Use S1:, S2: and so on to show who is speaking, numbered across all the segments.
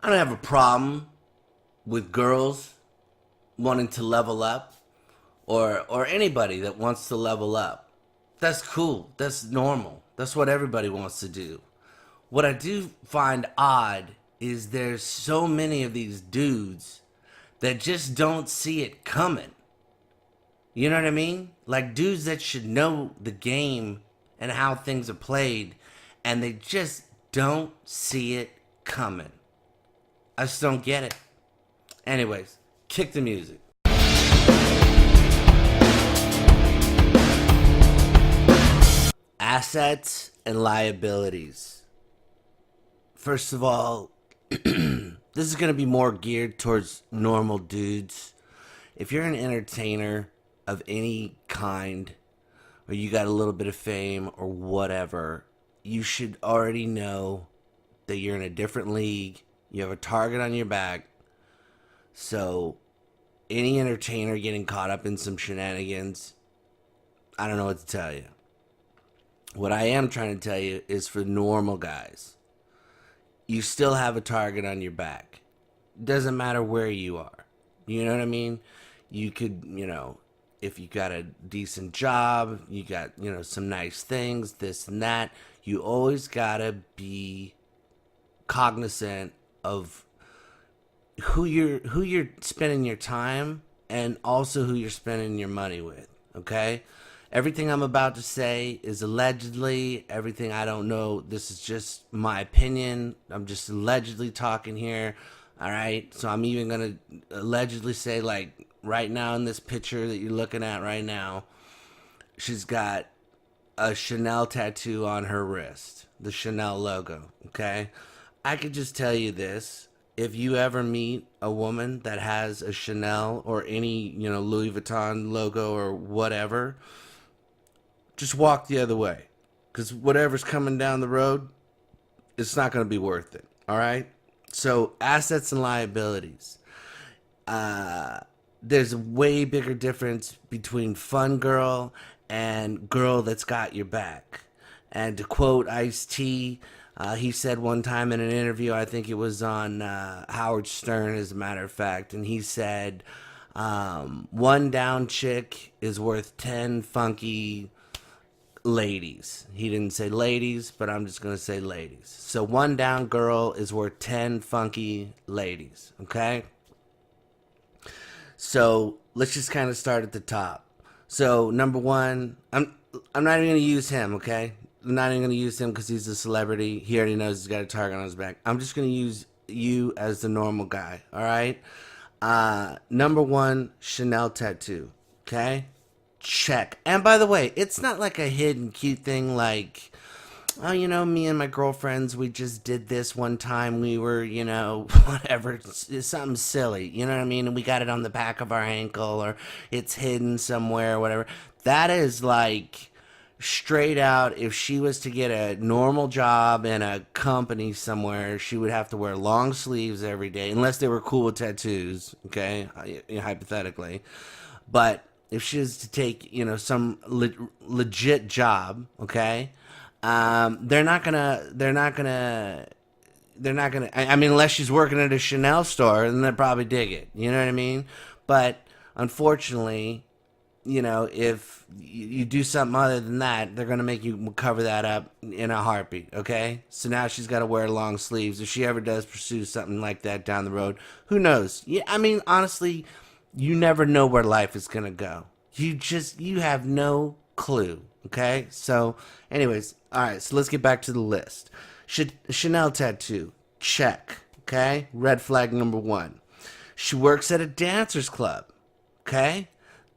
S1: I don't have a problem with girls wanting to level up or anybody that wants to level up. That's cool. That's normal. That's what everybody wants to do. What I do find odd is there's so many of these dudes that just don't see it coming. You know what I mean? Like dudes that should know the game and how things are played, and they just don't see it coming. I just don't get it. Anyways, kick the music. Assets and liabilities. First of all, this is going to be more geared towards normal dudes. If you're an entertainer of any kind, or you got a little bit of fame or whatever, you should already know that you're in a different league. You have a target on your back. So, any entertainer getting caught up in some shenanigans, I don't know what to tell you. What I am trying to tell you is for normal guys, you still have a target on your back. Doesn't matter where you are. You know what I mean? You could, if you got a decent job, you got, some nice things, this and that, you always gotta be cognizant of who you're spending your time and also who you're spending your money with, okay? Everything I'm about to say is allegedly. Everything I don't know. This is just my opinion. I'm just allegedly talking here. All right. So I'm even going to allegedly say, like, right now in this picture that you're looking at right now, she's got a Chanel tattoo on her wrist, the Chanel logo. Okay. I could just tell you this. If you ever meet a woman that has a Chanel or any, Louis Vuitton logo or whatever, just walk the other way, because whatever's coming down the road, it's not going to be worth it. All right. So assets and liabilities. There's a way bigger difference between fun girl and girl that's got your back. And to quote Ice-T, he said one time in an interview, I think it was on Howard Stern, as a matter of fact, and he said, one down chick is worth 10 funky ladies. He didn't say ladies, but I'm just going to say ladies. So one down girl is worth 10 funky ladies, okay? So let's just kind of start at the top. So number one, I'm not even going to use him, okay? I'm not even going to use him because he's a celebrity. He already knows he's got a target on his back. I'm just going to use you as the normal guy, all right? Number one, Chanel tattoo, okay? Check. And by the way, it's not like a hidden cute thing like, oh, me and my girlfriends, we just did this one time. We were, whatever. It's something silly. You know what I mean? And we got it on the back of our ankle or it's hidden somewhere or whatever. That is like straight out. If she was to get a normal job in a company somewhere, she would have to wear long sleeves every day, unless they were cool with tattoos, okay? Hypothetically. But if she was to take, some legit job, okay, they're not gonna. I mean, unless she's working at a Chanel store, then they'll probably dig it. You know what I mean? But unfortunately, if you do something other than that, they're gonna make you cover that up in a heartbeat. Okay? So now she's got to wear long sleeves. If she ever does pursue something like that down the road, who knows? Yeah, I mean, honestly, you never know where life is gonna go. You have no clue. Okay, so anyways, all right, so let's get back to the list. Chanel tattoo, check. Okay, red flag number one. She works at a dancers club. Okay,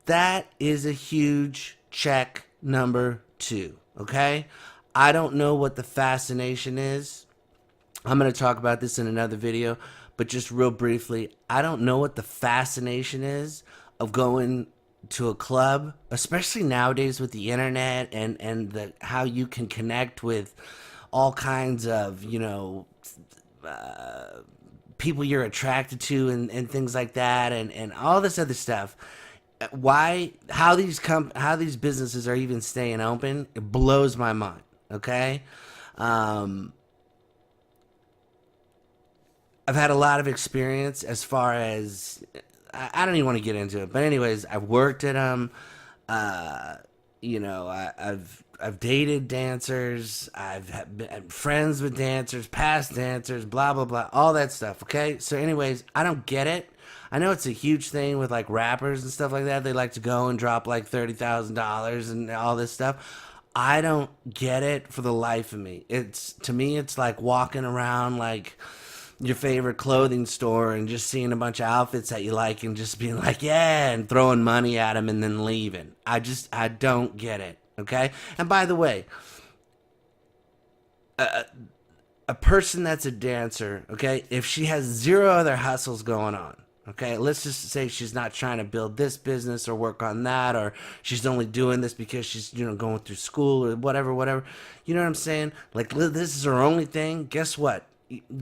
S1: that is a huge check. Number two. Okay, I don't know what the fascination is. I'm going to talk about this in another video, but just real briefly, I don't know what the fascination is of going to a club, especially nowadays with the internet and how you can connect with all kinds of, people you're attracted to and things like that and all this other stuff. How these businesses are even staying open, it blows my mind, okay? I've had a lot of experience as far as I don't even want to get into it, but anyways, I've worked at them. Uh, I've dated dancers. Been friends with dancers, past dancers, blah blah blah, all that stuff. Okay, so anyways, I don't get it. I know it's a huge thing with like rappers and stuff like that. They like to go and drop like $30,000 and all this stuff. I don't get it for the life of me. It's to me, it's like walking around like your favorite clothing store and just seeing a bunch of outfits that you like and just being like, yeah, and throwing money at them and then leaving. I don't get it. Okay. And by the way, a person that's a dancer, okay, if she has zero other hustles going on, okay, let's just say she's not trying to build this business or work on that, or she's only doing this because she's, going through school or whatever. You know what I'm saying? Like, this is her only thing. Guess what?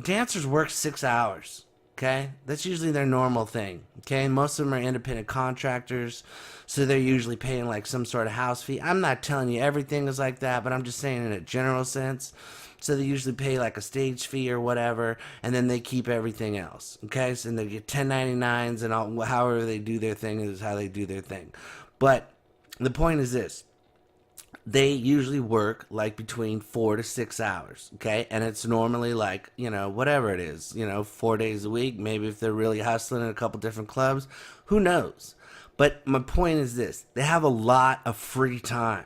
S1: Dancers work 6 hours. Okay, that's usually their normal thing. Okay, most of them are independent contractors, so they're usually paying like some sort of house fee. I'm not telling you everything is like that, but I'm just saying in a general sense. So they usually pay like a stage fee or whatever, and then they keep everything else. Okay, so they get 1099s and all, however they do their thing is how they do their thing. But the point is this: they usually work like between 4 to 6 hours, okay? And it's normally like, whatever it is, 4 days a week. Maybe if they're really hustling in a couple different clubs, who knows? But my point is this: they have a lot of free time,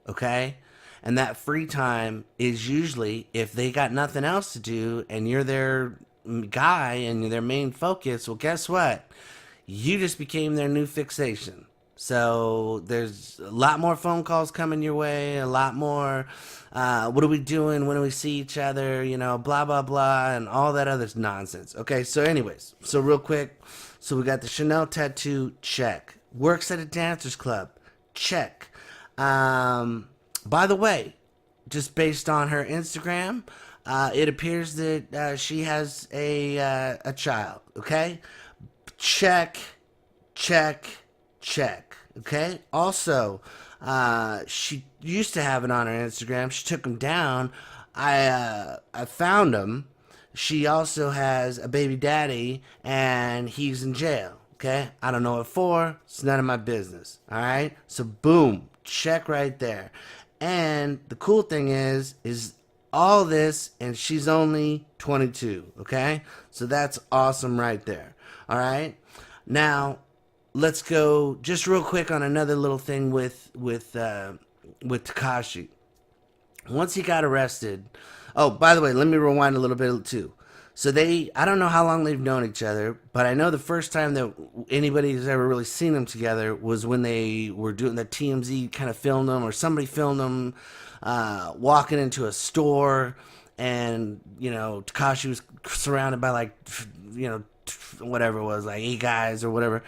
S1: okay? And that free time is usually, if they got nothing else to do and you're their guy and you're their main focus, well, guess what? You just became their new fixation. So there's a lot more phone calls coming your way, a lot more, what are we doing? When do we see each other? Blah, blah, blah, and all that other nonsense. Okay, so anyways, so real quick, so we got the Chanel tattoo, check. Works at a dancers club, check. By the way, just based on her Instagram, it appears that she has a child, okay? Check, check, check. Okay. Also, she used to have it on her Instagram. She took him down. I found him. She also has a baby daddy, and he's in jail. Okay. I don't know what for. It's none of my business. All right. So boom, check right there. And the cool thing is all this, and she's only 22. Okay. So that's awesome right there. All right. Now, let's go just real quick on another little thing with Tekashi. Once he got arrested. Oh, by the way, let me rewind a little bit too. So I don't know how long they've known each other, but I know the first time that anybody's ever really seen them together was when they were doing the TMZ kind of filmed them, or somebody filmed them walking into a store, and Tekashi was surrounded by like whatever it was, like 8 guys or whatever.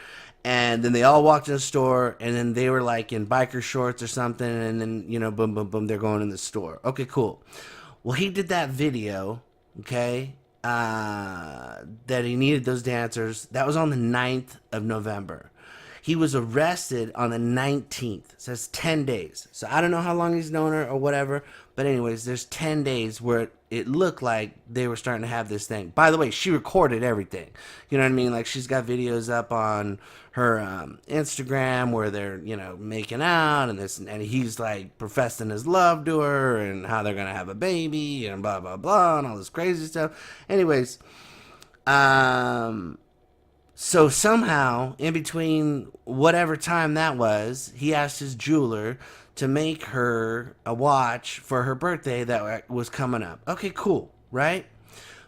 S1: And then they all walked in the store, and then they were like in biker shorts or something, and then, boom, boom, boom, they're going in the store. Okay, cool. Well, he did that video, okay, that he needed those dancers. That was on the 9th of November. He was arrested on the 19th. So that's 10 days. So I don't know how long he's known her or whatever. But anyways, there's 10 days where it looked like they were starting to have this thing. By the way, she recorded everything. You know what I mean? Like, she's got videos up on her Instagram where they're, making out, and this, and he's like professing his love to her and how they're going to have a baby and blah, blah, blah, and all this crazy stuff. Anyways, so somehow, in between whatever time that was, he asked his jeweler to make her a watch for her birthday that was coming up. Okay, cool, right?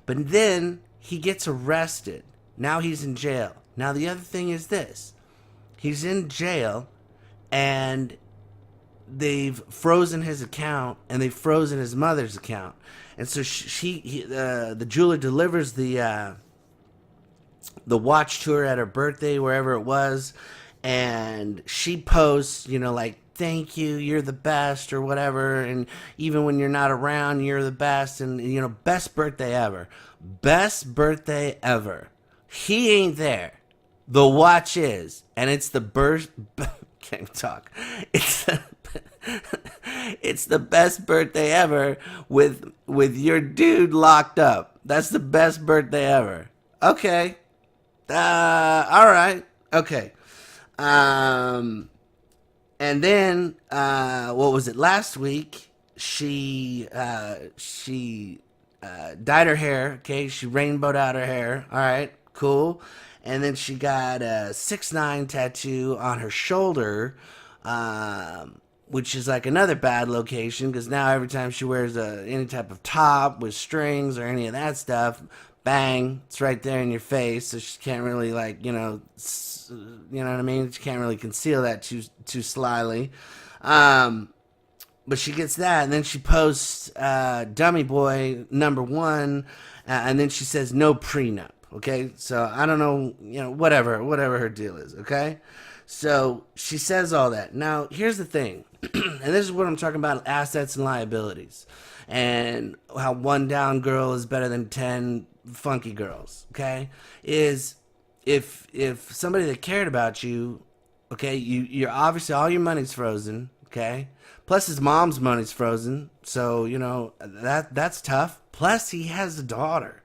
S1: But then he gets arrested. Now he's in jail. Now the other thing is this. He's in jail, and they've frozen his account, and they've frozen his mother's account. And so the jeweler delivers the watch to her at her birthday, wherever it was, and she posts, like, thank you, you're the best, or whatever, and even when you're not around, you're the best, and, best birthday ever. Best birthday ever. He ain't there. The watch is, and it's the can't even talk. It's the best birthday ever with your dude locked up. That's the best birthday ever. Okay. All right. Okay. Um, and then what was it? Last week, she dyed her hair. Okay, she rainbowed out her hair. All right, cool. And then she got a 6ix9ine tattoo on her shoulder, which is like another bad location because now every time she wears any type of top with strings or any of that stuff, bang, it's right there in your face. So she can't really like you know what I mean. She can't really conceal that too slyly. Um, but she gets that, and then she posts "Dummy Boy #1," and then she says no prenup. Okay, so I don't know, whatever her deal is. Okay, so she says all that. Now here's the thing, and this is what I'm talking about: assets and liabilities, and how one down girl is better than 10 funky girls. Okay, is if somebody that cared about you, okay, you're obviously all your money's frozen. Okay, plus his mom's money's frozen, so that's tough. Plus he has a daughter,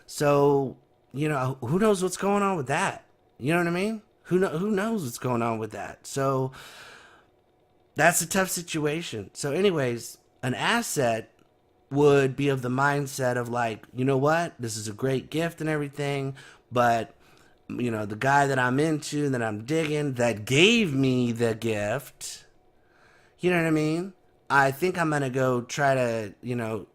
S1: so who knows what's going on with that. You know what I mean? Who knows what's going on with that? So that's a tough situation. So anyways, an asset would be of the mindset of like, you know what, this is a great gift and everything, but the guy that I'm into, that I'm digging, that gave me the gift, you know what I mean? I think I'm gonna go try to,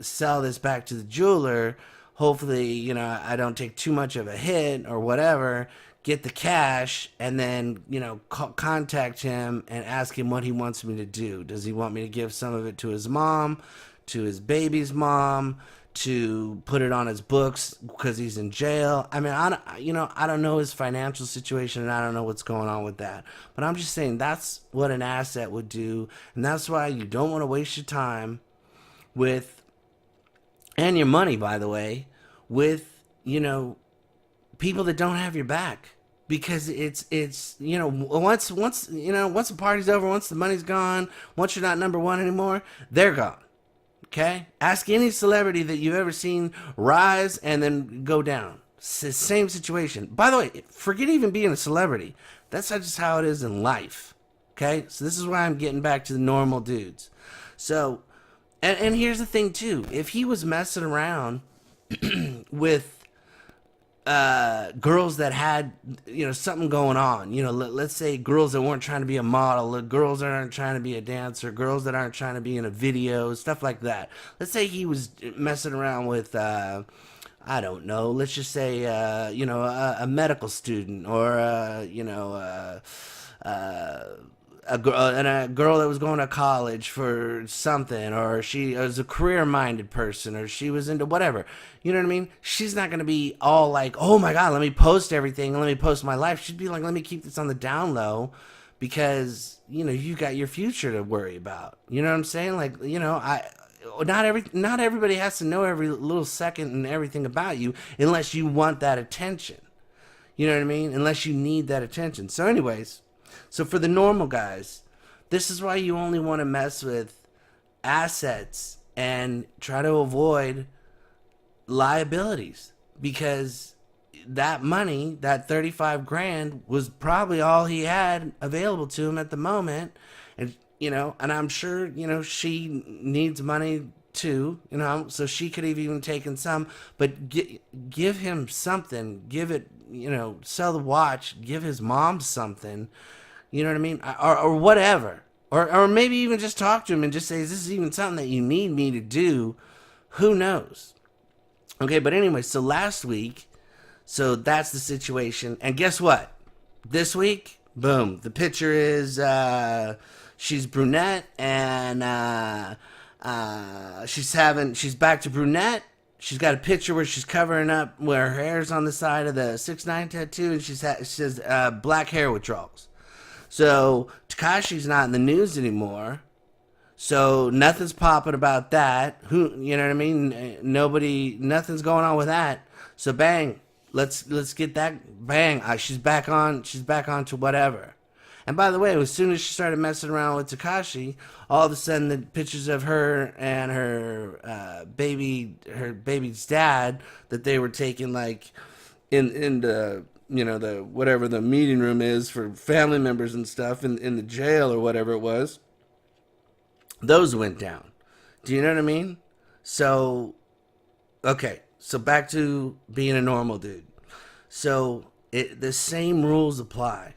S1: sell this back to the jeweler. Hopefully, I don't take too much of a hit or whatever. Get the cash and then, contact him and ask him what he wants me to do. Does he want me to give some of it to his mom, to his baby's mom, to put it on his books because he's in jail? I mean, I don't know his financial situation, and I don't know what's going on with that. But I'm just saying that's what an asset would do, and that's why you don't want to waste your time with, and your money, by the way, with people that don't have your back. Because it's once the party's over, once the money's gone, once you're not #1 anymore, they're gone. Okay? Ask any celebrity that you've ever seen rise and then go down. Same situation. By the way, forget even being a celebrity. That's just how it is in life. Okay? So this is why I'm getting back to the normal dudes. So, and here's the thing too. If he was messing around with girls that had something going on, let's say girls that weren't trying to be a model, girls that aren't trying to be a dancer, girls that aren't trying to be in a video, stuff like that. Let's say he was messing around with I don't know, let's just say a medical student, or a girl that was going to college for something, or she was a career-minded person, or she was into whatever. You know what I mean? She's not going to be all like, oh my God, let me post everything, let me post my life. She'd be like, let me keep this on the down low because, you got your future to worry about. You know what I'm saying? Like, not everybody has to know every little second and everything about you unless you want that attention. You know what I mean? Unless you need that attention. So anyways, so for the normal guys, this is why you only want to mess with assets and try to avoid liabilities, because that money, that 35 grand, was probably all he had available to him at the moment. And and I'm sure she needs money too, so she could have even taken some, but give him something. Give it, sell the watch, give his mom something. You know what I mean? Or whatever. Or maybe even just talk to him and just say, is this even something that you need me to do? Who knows? Okay, but anyway, so last week, so that's the situation. And guess what? This week, boom, the picture is she's brunette, and she's back to brunette. She's got a picture where she's covering up where her hair's on the side of the 6ix9ine tattoo, and she says black hair withdrawals. So Tekashi's not in the news anymore. So nothing's popping about that. You know what I mean? Nothing's going on with that. So bang, let's get that bang. She's back on to whatever. And by the way, as soon as she started messing around with Tekashi, all of a sudden the pictures of her and her baby's dad that they were taking like in the the whatever the meeting room is for family members and stuff in the jail or whatever it was, those went down. Do you know what I mean? So okay, so back to being a normal dude. So the same rules apply.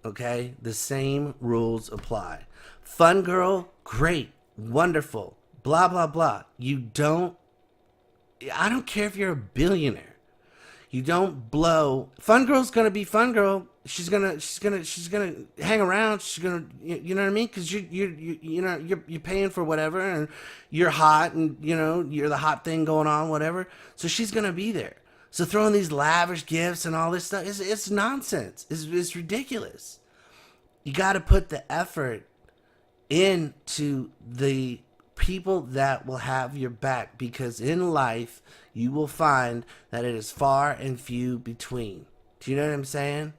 S1: Okay, the same rules apply. Fun girl, great, wonderful, blah blah blah. You don't. I don't care if you're a billionaire. You don't blow. Fun girl's gonna be fun girl. She's gonna hang around. She's gonna, you know what I mean? Because you're paying for whatever, and you're hot, and you're the hot thing going on, whatever. So she's gonna be there. So throwing these lavish gifts and all this stuff, it's nonsense. It's ridiculous. You got to put the effort into the people that will have your back, because in life you will find that it is far and few between. Do you know what I'm saying?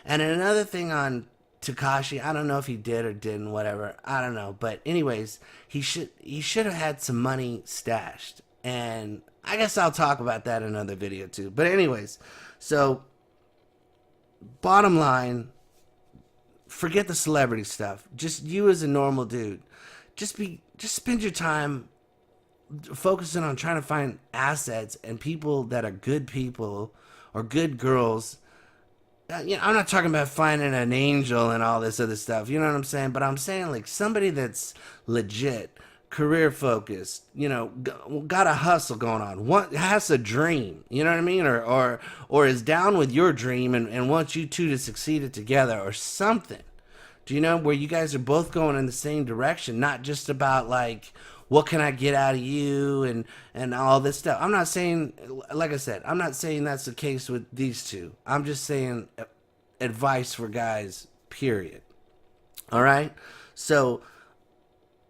S1: And another thing on Tekashi, I don't know if he did or didn't, whatever. I don't know, but anyways, he should have had some money stashed, and I guess I'll talk about that in another video too. But anyways, so bottom line, forget the celebrity stuff. Just you as a normal dude. Just spend your time focusing on trying to find assets and people that are good people or good girls. I'm not talking about finding an angel and all this other stuff. You know what I'm saying? But I'm saying like somebody that's legit, career focused, got a hustle going on, has a dream, you know what I mean, or is down with your dream and wants you two to succeed it together or something. Do you know, where you guys are both going in the same direction, not just about like what can I get out of you and all this stuff. I'm not saying, like I said, I'm not saying that's the case with these two. I'm just saying advice for guys, period. All right, so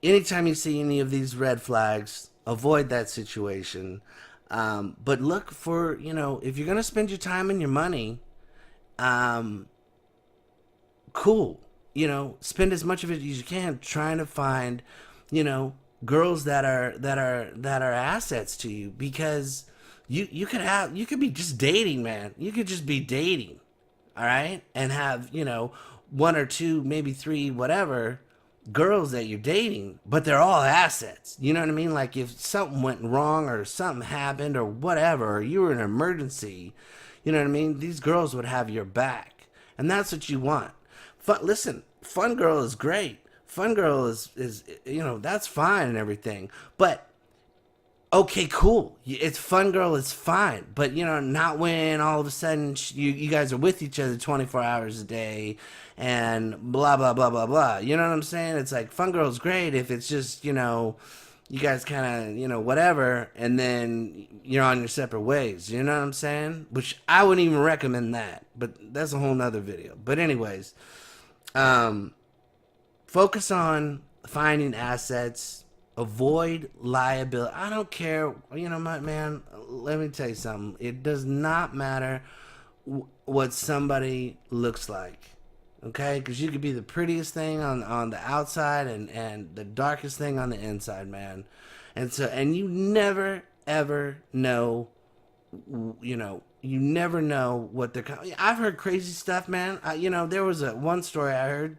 S1: anytime you see any of these red flags, avoid that situation. But look for, if you're going to spend your time and your money, cool. Spend as much of it as you can trying to find, girls that are assets to you, because you could be just dating, man. You could just be dating, all right, and have one or two, maybe three, whatever girls that you're dating, but they're all assets. You know what I mean? Like if something went wrong or something happened or whatever, or you were in an emergency, you know what I mean? These girls would have your back, and that's what you want. Listen, fun girl is great. Fun girl is that's fine and everything, but okay, cool. It's fun girl is fine, but not when all of a sudden you guys are with each other 24 hours a day and blah blah blah blah blah. You know what I'm saying? It's like fun girl's great if it's just you guys kind of whatever, and then you're on your separate ways. You know what I'm saying? Which I wouldn't even recommend that, but that's a whole nother video. But anyways, focus on finding assets. Avoid liability. I don't care. Man, let me tell you something. It does not matter what somebody looks like. Okay? Because you could be the prettiest thing on the outside and the darkest thing on the inside, man. And you never, ever know, you never know what they're... I've heard crazy stuff, man. There was one story I heard.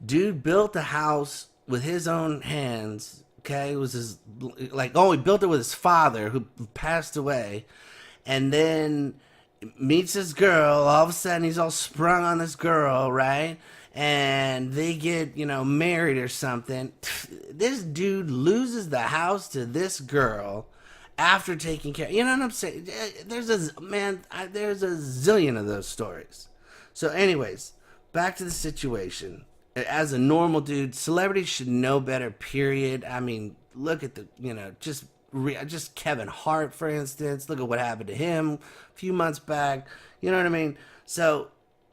S1: Dude built a house with his own hands. Okay, it was he built it with his father who passed away, and then meets this girl. All of a sudden, he's all sprung on this girl, right? And they get married or something. This dude loses the house to this girl after taking care. You know what I'm saying? There's a zillion of those stories. So, anyways, back to the situation. As a normal dude, celebrities should know better, period. I mean, look at just Kevin Hart, for instance. Look at what happened to him a few months back. You know what I mean? So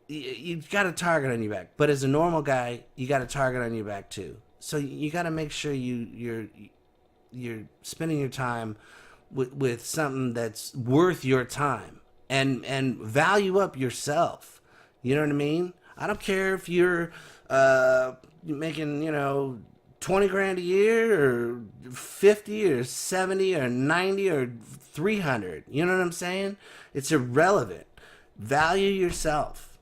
S1: you got a target on your back. But as a normal guy, you got a target on your back too. So you got to make sure you're spending your time with something that's worth your time, and value up yourself. You know what I mean? I don't care if you're making, 20 grand a year or 50 or 70 or 90 or 300. You know what I'm saying? It's irrelevant. Value yourself,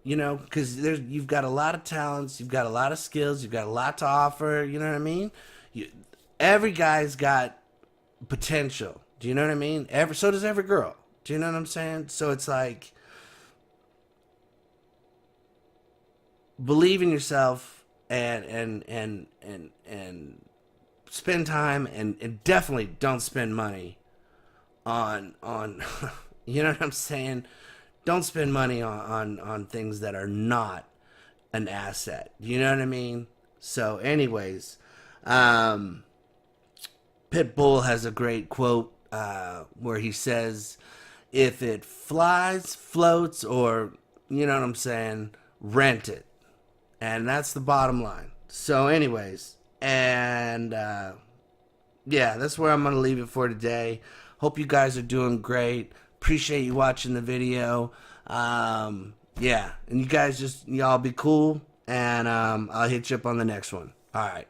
S1: because you've got a lot of talents, you've got a lot of skills, you've got a lot to offer. You know what I mean? Every guy's got potential. Do you know what I mean? So does every girl. Do you know what I'm saying? So it's like, believe in yourself and spend time, and definitely don't spend money on you know what I'm saying? Don't spend money on things that are not an asset. You know what I mean? So anyways, um Pitbull has a great quote where he says, if it flies, floats, or, you know what I'm saying, rent it. And that's the bottom line. So anyways, and yeah, that's where I'm going to leave it for today. Hope you guys are doing great. Appreciate you watching the video. Yeah, and you guys y'all be cool, and I'll hit you up on the next one. All right.